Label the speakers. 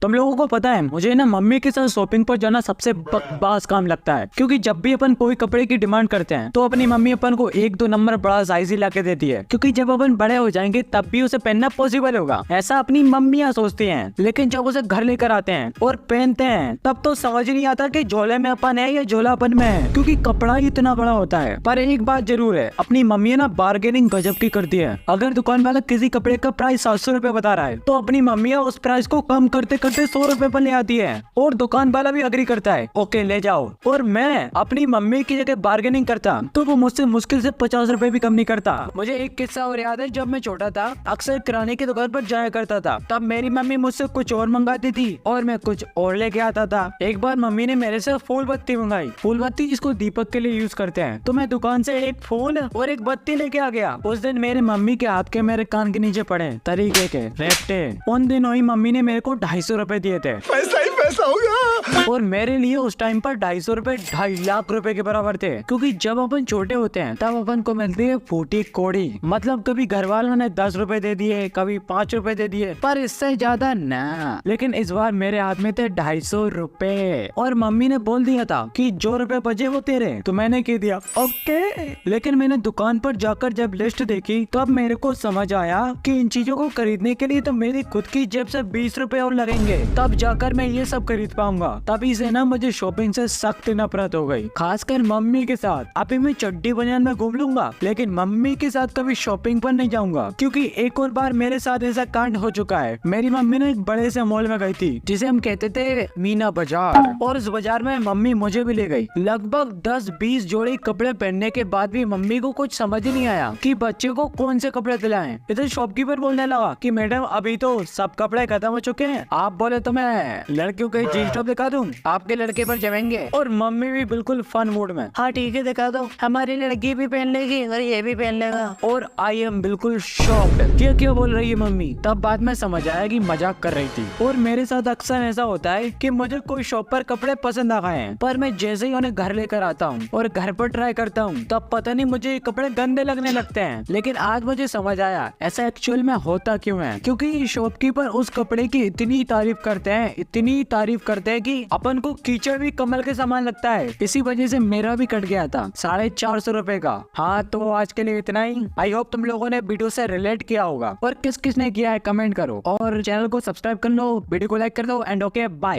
Speaker 1: तुम लोगों को पता है मुझे ना मम्मी के साथ शॉपिंग पर जाना सबसे बकवास काम लगता है, क्योंकि जब भी अपन कोई कपड़े की डिमांड करते हैं तो अपनी मम्मी अपन को 1-2 नंबर बड़ा साइज ही ला के देती है, क्योंकि जब अपन बड़े हो जाएंगे तब भी उसे पहनना पॉसिबल होगा, ऐसा अपनी मम्मियाँ सोचती हैं। लेकिन जब उसे घर लेकर आते हैं और पहनते हैं तब तो समझ नहीं आता कि झोले में अपन है या झोला अपन में है, क्योंकि कपड़ा ही इतना बड़ा होता है। पर एक बात जरूर है, अपनी मम्मी ना बार्गेनिंग गजब की करती है। अगर दुकान वाला किसी कपड़े का प्राइस 700 रुपए बता रहा है तो अपनी मम्मी उस प्राइस को कम करते करते 100 रुपए पर ले आती है, और दुकान वाला भी अग्री करता है, ओके ले जाओ। और मैं अपनी मम्मी की जगह बार्गेनिंग करता तो वो मुझसे मुश्किल से 50 रुपए भी कम नहीं करता। मुझे एक किस्सा और याद है, जब मैं छोटा था अक्सर किराने की दुकान पर जाया करता था, तब मेरी मम्मी मुझसे कुछ और मंगाती थी और मैं कुछ और लेके आता था। एक बार मम्मी ने मेरे से फूल बत्ती मंगाई, फूल बत्ती जिसको दीपक के लिए यूज करते हैं, तो मैं दुकान से एक फूल और एक बत्ती लेके आ गया। उस दिन मेरे मम्मी के हाथ के मेरे कान के नीचे पड़े तरीके के रेपटे। उन दिनों ही मम्मी ने मेरे को 250 रुपए दिए थे,
Speaker 2: पैसा ही पैसा होगा।
Speaker 1: और मेरे लिए उस टाइम पर 250 रुपए 2.5 लाख रुपए के बराबर थे, क्योंकि जब अपन छोटे होते हैं तब अपन को मिलती है फूटी कोड़ी, मतलब कभी घर वालों ने 10 रुपए दे दिए, कभी 5 रुपए दे दिए, पर इससे ज्यादा ना। लेकिन इस बार मेरे हाथ में थे 250 रुपए, और मम्मी ने बोल दिया था कि जो रुपए बचे वो तेरे, तो मैंने कह दिया ओके। लेकिन मैंने दुकान पर जाकर जब लिस्ट देखी तब मेरे को समझ आया कि इन चीजों को खरीदने के लिए तो मेरी खुद की जेब से 20 रुपए और लगेंगे, तब जाकर मैं ये सब खरीद पाऊंगा। तभी से ना मुझे शॉपिंग से सख्त नफरत हो गई, खासकर मम्मी के साथ। अभी मैं चड्डी बनियान में घूम लूंगा, लेकिन मम्मी के साथ कभी शॉपिंग पर नहीं जाऊंगा, क्योंकि एक और बार मेरे साथ ऐसा कांड हो चुका है। मेरी मम्मी ने एक बड़े से मॉल में गई थी जिसे हम कहते थे मीना बाजार, और उस बाजार में मम्मी मुझे भी ले गई। लगभग 10-20 जोड़ी कपड़े पहनने के बाद भी मम्मी को कुछ समझ ही नहीं आया कि बच्चे को कौन से कपड़े दिलाएं। इधर शॉपकीपर बोलने लगा कि मैडम अभी तो सब कपड़े खत्म हो चुके हैं, आप बोले तो मैं लड़कियों के जीन्स टॉप दिखा दूं, आपके लड़के पर जमेंगे। और मम्मी भी बिल्कुल फन मूड में, हाँ ठीक है दिखा दो, हमारी लड़की भी पहन लेगी और ये भी पहन लेगा। और आई एम बिल्कुल शॉक्ड, ये क्या बोल रही है मम्मी। तब बाद में समझ आया कि मजाक कर रही थी। और मेरे साथ अक्सर ऐसा होता है कि मुझे कोई शॉप पर कपड़े पसंद आ गए हैं, पर मैं जैसे ही उन्हें घर लेकर आता हूँ और घर पर ट्राई करता हूँ तब पता नहीं मुझे ये कपड़े गंदे लगने लगते हैं। लेकिन आज मुझे समझ आया ऐसा एक्चुअल में होता क्यों है, क्योंकि शॉपकीपर उस कपड़े की इतनी तारीफ करते हैं, इतनी तारीफ करते हैं कि अपन को कीचड़ भी कमल के समान लगता है। इसी वजह से मेरा भी कट गया था 450 रुपए का। हाँ तो आज के लिए इतना ही। आई होप तुम लोगों ने वीडियो से रिलेट किया होगा, और किस किस ने किया है कमेंट करो, और चैनल को सब्सक्राइब कर लो, वीडियो को लाइक कर दो, एंड ओके बाय।